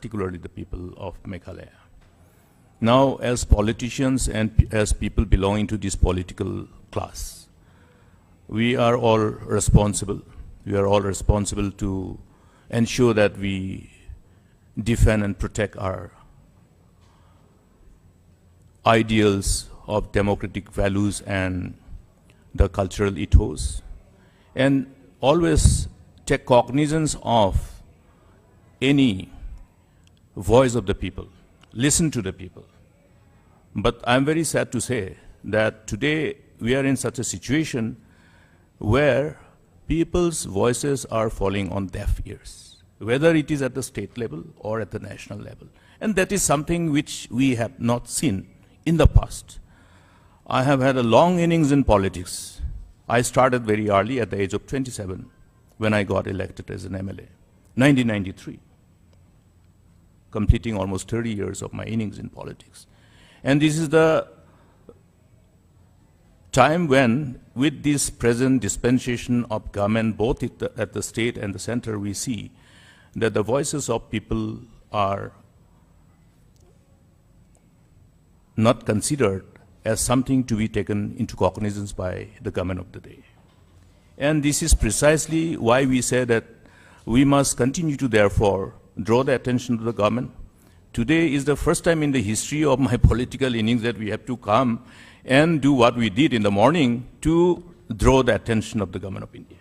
particularly the people of Meghalaya. Now, as politicians and as people belonging to this political class, we are all responsible. We are all responsible to ensure that we defend and protect our ideals of democratic values and the cultural ethos, and always take cognizance of any voice of the people, listen to the people. But I'm very sad to say that today we are in such a situation where people's voices are falling on deaf ears, whether it is at the state level or at the national level. And that is something which we have not seen in the past. I have had a long innings in politics. I started very early at the age of 27 when I got elected as an MLA, 1993, completing almost 30 years of my innings in politics. And this is the time when, with this present dispensation of government, both at the state and the center, we see that the voices of people are not considered as something to be taken into cognizance by the government of the day. And this is precisely why we say that we must continue to, therefore, draw the attention to the government. Today is the first time in the history of my political innings that we have to come and do what we did in the morning to draw the attention of the government of India.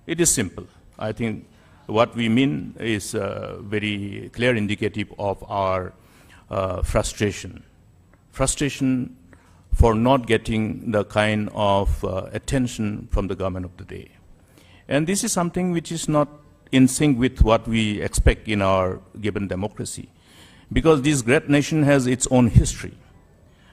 It is simple. I think what we mean is very clear indicative of our frustration for not getting the kind of attention from the government of the day. And this is something which is not in sync with what we expect in our given democracy, because this great nation has its own history.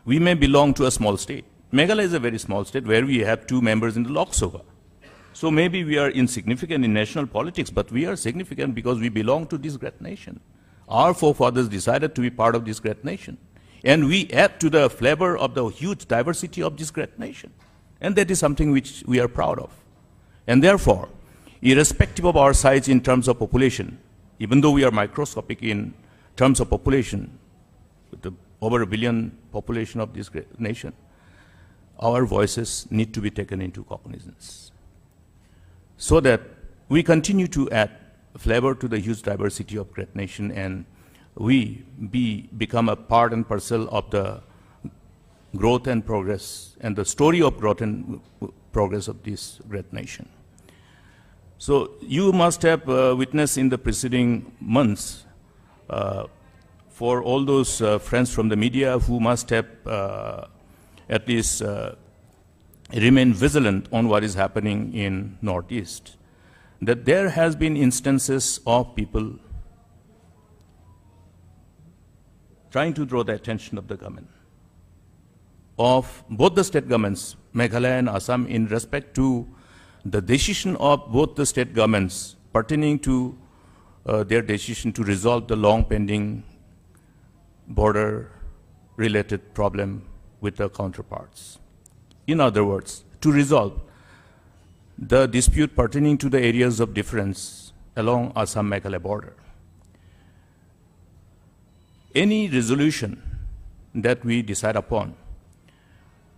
We may belong to a small state. Meghalaya is a very small state where we have 2 members in the Lok Sabha. So maybe we are insignificant in national politics, but we are significant because we belong to this great nation. Our forefathers decided to be part of this great nation. And we add to the flavor of the huge diversity of this great nation. And that is something which we are proud of. And therefore, irrespective of our size in terms of population, even though we are microscopic in terms of population, with the over 1 billion population of this great nation, our voices need to be taken into cognizance, so that we continue to add flavor to the huge diversity of great nation, and we become a part and parcel of the growth and progress and the story of growth and progress of this great nation. So you must have witnessed in the preceding months, for all those friends from the media who must have at least remained vigilant on what is happening in Northeast, that there has been instances of people trying to draw the attention of the government, of both the state governments, Meghalaya and Assam, in respect to the decision of both the state governments pertaining to their decision to resolve the long-pending border-related problem with the counterparts. In other words, to resolve the dispute pertaining to the areas of difference along Assam-Meghalaya border. Any resolution that we decide upon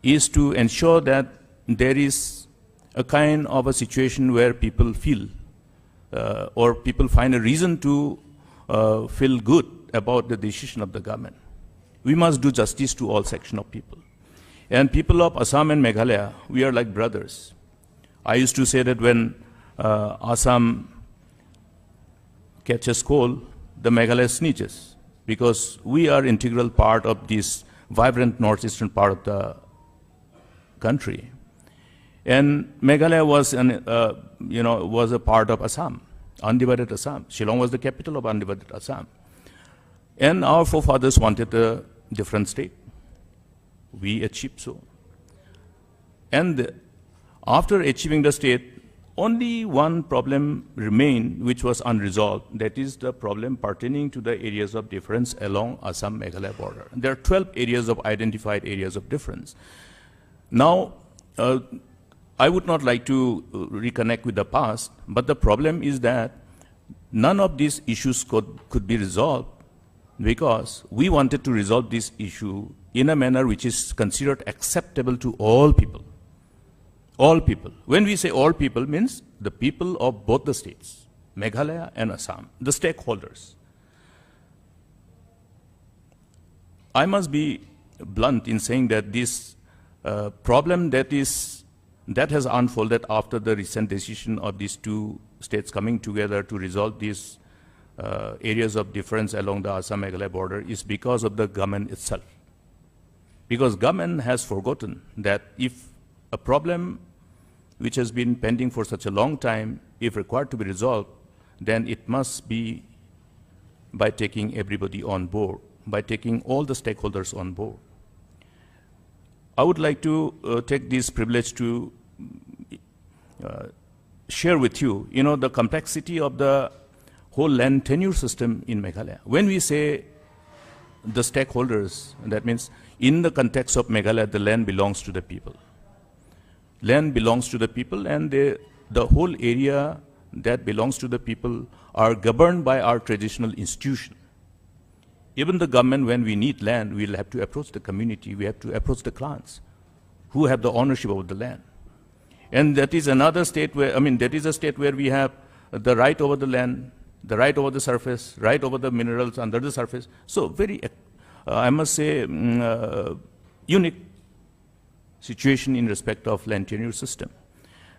is to ensure that there is a kind of a situation where people feel or people find a reason to feel good about the decision of the government. We must do justice to all sections of people. And people of Assam and Meghalaya, we are like brothers. I used to say that when Assam catches cold, the Meghalaya sneezes, because we are integral part of this vibrant northeastern part of the country. And Meghalaya was a part of Assam, undivided Assam. Shillong was the capital of undivided Assam. And our forefathers wanted a different state. We achieved so. And after achieving the state, only one problem remained which was unresolved. That is the problem pertaining to the areas of difference along Assam-Meghalaya border. There are 12 areas of identified areas of difference. Now, I would not like to reconnect with the past, but the problem is that None of these issues could be resolved because we wanted to resolve this issue in a manner which is considered acceptable to all people. All people. When we say all people, means the people of both the states, Meghalaya and Assam, the stakeholders. I must be blunt in saying that this problem that has unfolded after the recent decision of these two states coming together to resolve these areas of difference along the Assam-Meghalaya border is because of the government itself. Because government has forgotten that if a problem which has been pending for such a long time, if required to be resolved, then it must be by taking everybody on board, by taking all the stakeholders on board. I would like to take this privilege to share with you, the complexity of the whole land tenure system in Meghalaya. When we say the stakeholders, that means in the context of Meghalaya, the land belongs to the people. Land belongs to the people, and the whole area that belongs to the people are governed by our traditional institution. Even the government, when we need land, we'll have to approach the community, we have to approach the clans who have the ownership of the land. And that is another state where, that is a state where we have the right over the land, the right over the surface, right over the minerals under the surface. So very, I must say, unique situation in respect of land tenure system.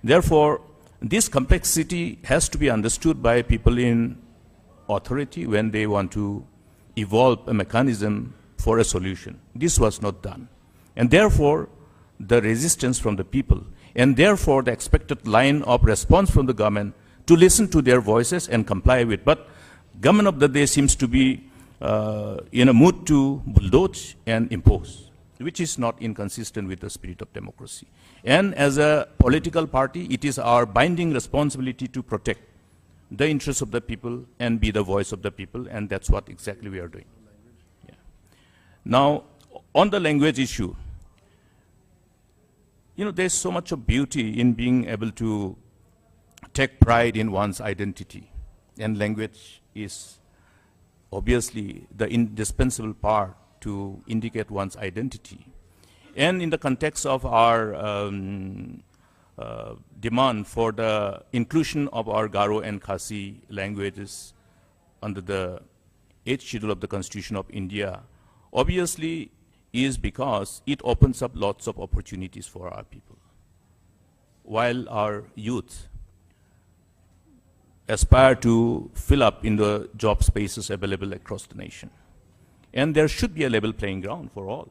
Therefore, this complexity has to be understood by people in authority when they want to evolve a mechanism for a solution. This was not done. And therefore, the resistance from the people, and therefore the expected line of response from the government to listen to their voices and comply with. But government of the day seems to be in a mood to bulldoze and impose, which is not inconsistent with the spirit of democracy. And as a political party, it is our binding responsibility to protect the interests of the people and be the voice of the people, and that's what exactly we are doing. Yeah. Now, on the language issue, there's so much of beauty in being able to take pride in one's identity, and language is obviously the indispensable part to indicate one's identity. And in the context of our demand for the inclusion of our Garo and Khasi languages under the 8th schedule of the Constitution of India, obviously is because it opens up lots of opportunities for our people. While our youth aspire to fill up in the job spaces available across the nation. And there should be a level playing ground for all.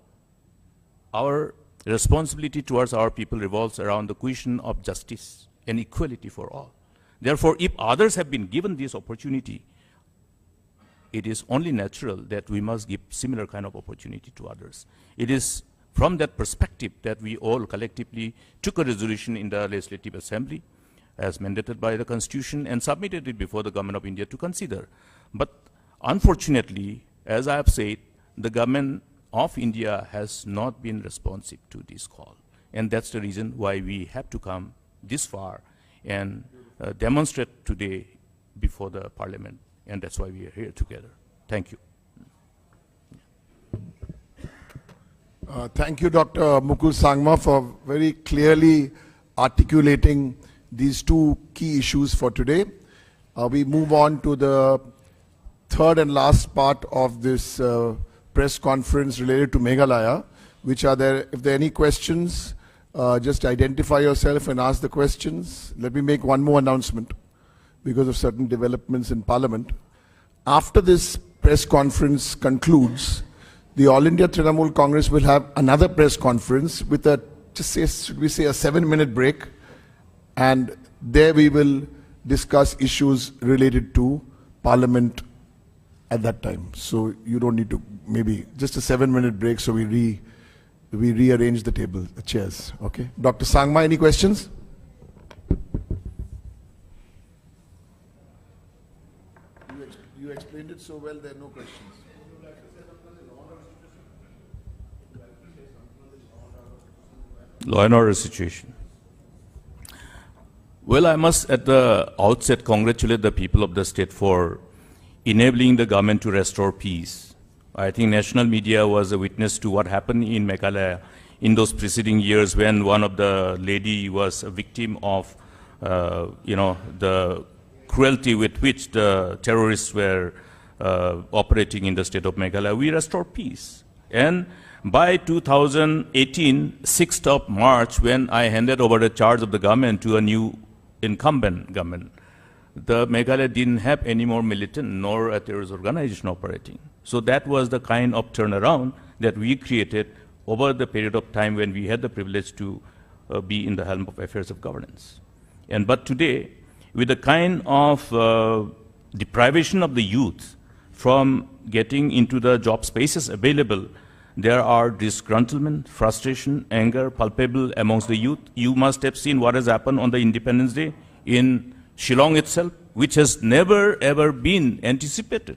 Our responsibility towards our people revolves around the question of justice and equality for all. Therefore, if others have been given this opportunity, it is only natural that we must give similar kind of opportunity to others. It is from that perspective that we all collectively took a resolution in the Legislative Assembly as mandated by the Constitution and submitted it before the Government of India to consider. But unfortunately, as I have said, the Government of India has not been responsive to this call. And that's the reason why we have to come this far and demonstrate today before the Parliament. And that's why we are here together. Thank you. Thank you, Dr. Mukul Sangma, for very clearly articulating these two key issues for today. We move on to the third and last part of this press conference related to Meghalaya, which are there. If there are any questions, just identify yourself and ask the questions. Let me make one more announcement because of certain developments in Parliament. After this press conference concludes, the All India Trinamool Congress will have another press conference with a, should we say, a 7-minute break, and there we will discuss issues related to Parliament at that time. So you don't need to, maybe just a 7-minute break so we rearrange the table, the chairs. Okay. Dr. Sangma, any questions? You explained it so well, there are no questions. Law and order situation. Well, I must at the outset congratulate the people of the state for enabling the government to restore peace. I think national media was a witness to what happened in Meghalaya in those preceding years when one of the lady was a victim of, the cruelty with which the terrorists were operating in the state of Meghalaya. We restored peace. And by 2018, 6th of March, when I handed over the charge of the government to a new incumbent government, the Meghalaya didn't have any more militant nor a terrorist organization operating. So that was the kind of turnaround that we created over the period of time when we had the privilege to be in the helm of affairs of governance. But today, with the kind of deprivation of the youth from getting into the job spaces available, there are disgruntlement, frustration, anger palpable amongst the youth. You must have seen what has happened on the Independence Day in Shillong itself, which has never ever been anticipated.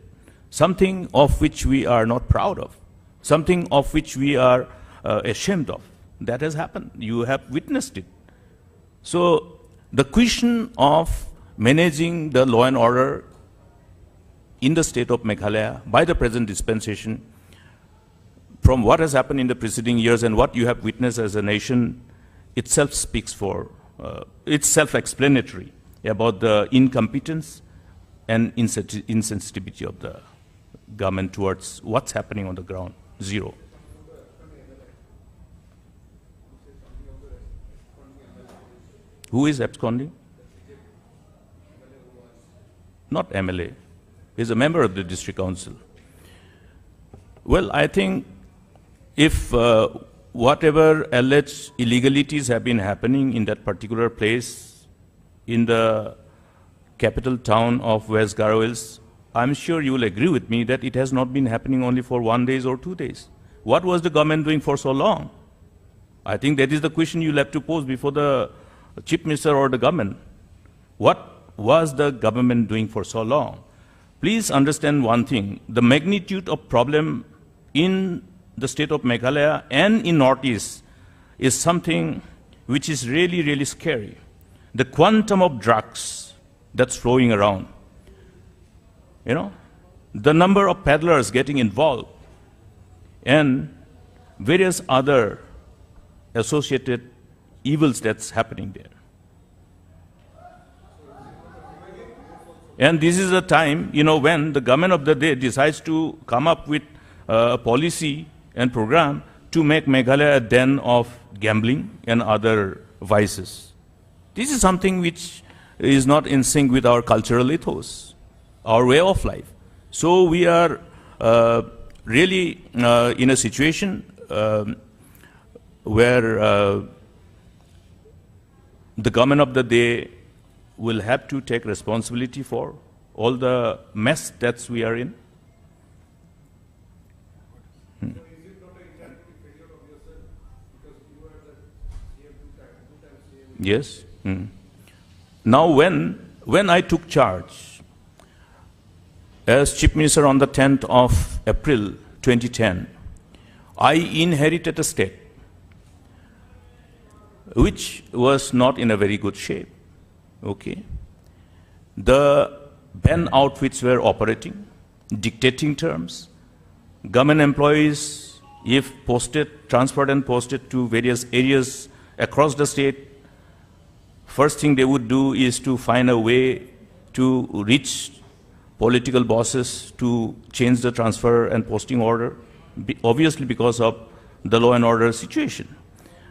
Something of which we are not proud of, something of which we are ashamed of. That has happened. You have witnessed it. So the question of managing the law and order in the state of Meghalaya by the present dispensation, from what has happened in the preceding years and what you have witnessed as a nation, itself speaks for, it's self-explanatory about the incompetence and insensitivity of the government towards what's happening on the ground. Zero. Who is absconding? Not MLA. He's a member of the district council. Well, I think if whatever alleged illegalities have been happening in that particular place in the capital town of West Garo Hills, I'm sure you will agree with me that it has not been happening only for 1 day or 2 days. What was the government doing for so long? I think that is the question you'll have to pose before the Chief Minister or the government. What was the government doing for so long? Please understand one thing. The magnitude of problem in the state of Meghalaya and in Northeast is something which is really, really scary. The quantum of drugs that's flowing around, the number of peddlers getting involved, and various other associated evils that's happening there. And this is a time, when the government of the day decides to come up with a policy and program to make Meghalaya a den of gambling and other vices. This is something which is not in sync with our cultural ethos, our way of life. So we are really in a situation where the government of the day will have to take responsibility for all the mess that we are in. Yes. Now, when I took charge as Chief Minister on the 10th of April 2010, I inherited a state which was not in a very good shape. Okay. The band outfits were operating, dictating terms. Government employees, if transferred and posted to various areas across the state, first thing they would do is to find a way to reach political bosses to change the transfer and posting order, obviously because of the law and order situation.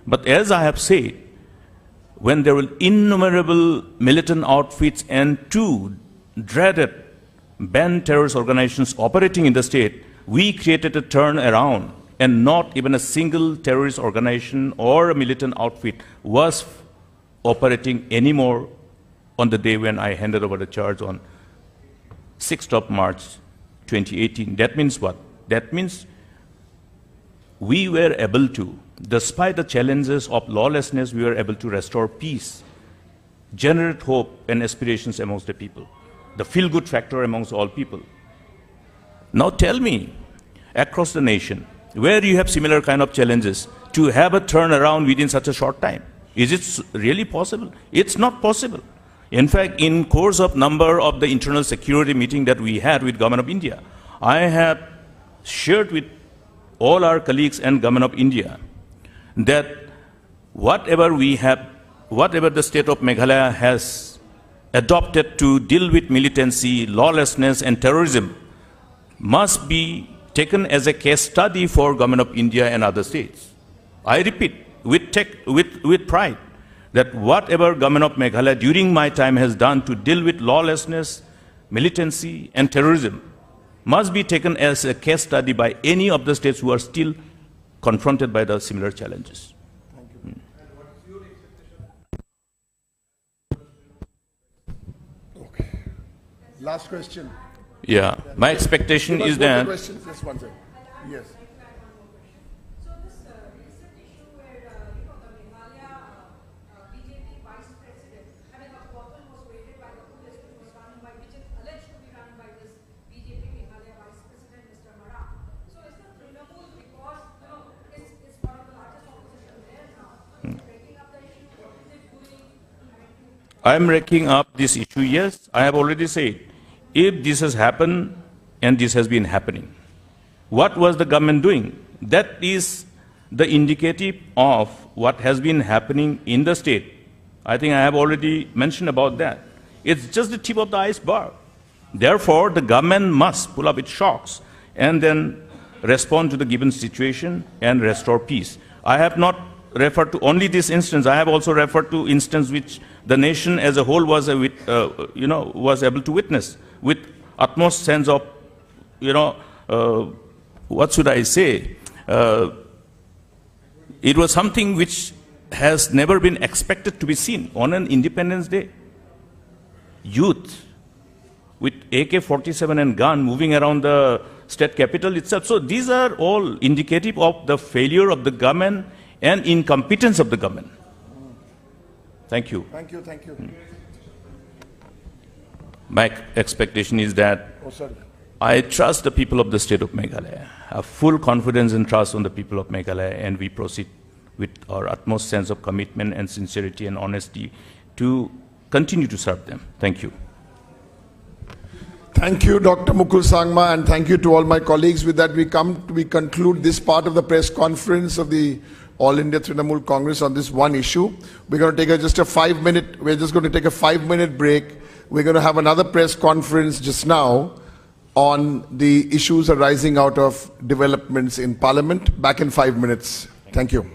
But as I have said, when there were innumerable militant outfits and two dreaded banned terrorist organizations operating in the state, we created a turnaround, and not even a single terrorist organization or a militant outfit was operating anymore on the day when I handed over the charge on 6th of March 2018. That means what? That means we were able to, despite the challenges of lawlessness, we were able to restore peace, generate hope and aspirations amongst the people, the feel-good factor amongst all people. Now tell me, across the nation, where you have similar kind of challenges, to have a turnaround within such a short time. Is it really possible? It's not possible. In fact, in course of number of the internal security meeting that we had with Government of India, I have shared with all our colleagues and Government of India that whatever the state of Meghalaya has adopted to deal with militancy, lawlessness and terrorism must be taken as a case study for Government of India and other states. I repeat, with pride, that whatever Government of Meghalaya during my time has done to deal with lawlessness, militancy and terrorism must be taken as a case study by any of the states who are still confronted by the similar challenges. Thank you. And what is your expectation? Okay. Last question. Yeah, my expectation is that... Questions? Just one second. Yes. So this recent issue where, the Meghalaya BJP vice president, a portal was created by the police which was run by, which is alleged to be run by this BJP Meghalaya vice president, Mr. Mara. So is the Trinamool, because, it's one of the largest opposition there now, breaking up the issue, what is it doing? I'm raking up this issue, yes. I have already said, if this has happened and this has been happening, what was the government doing? That is the indicative of what has been happening in the state. I think I have already mentioned about that. It's just the tip of the iceberg. Therefore, the government must pull up its shocks and then respond to the given situation and restore peace. I have not referred to only this instance. I have also referred to instance which the nation as a whole was able to witness with utmost sense of, what should I say? It was something which has never been expected to be seen on an Independence Day. Youth with AK-47 and gun moving around the state capital itself. So these are all indicative of the failure of the government and incompetence of the government. Thank you. Thank you. Thank you. My expectation is that I trust the people of the state of Meghalaya. I have full confidence and trust on the people of Meghalaya, and we proceed with our utmost sense of commitment and sincerity and honesty to continue to serve them. Thank you. Thank you, Dr. Mukul Sangma, and thank you to all my colleagues. With that, we conclude this part of the press conference of the All India Trinamool Congress on this one issue. We're going to take just a 5-minute. We're just going to take a 5-minute break. We're going to have another press conference just now on the issues arising out of developments in Parliament. Back in 5 minutes. Thank you.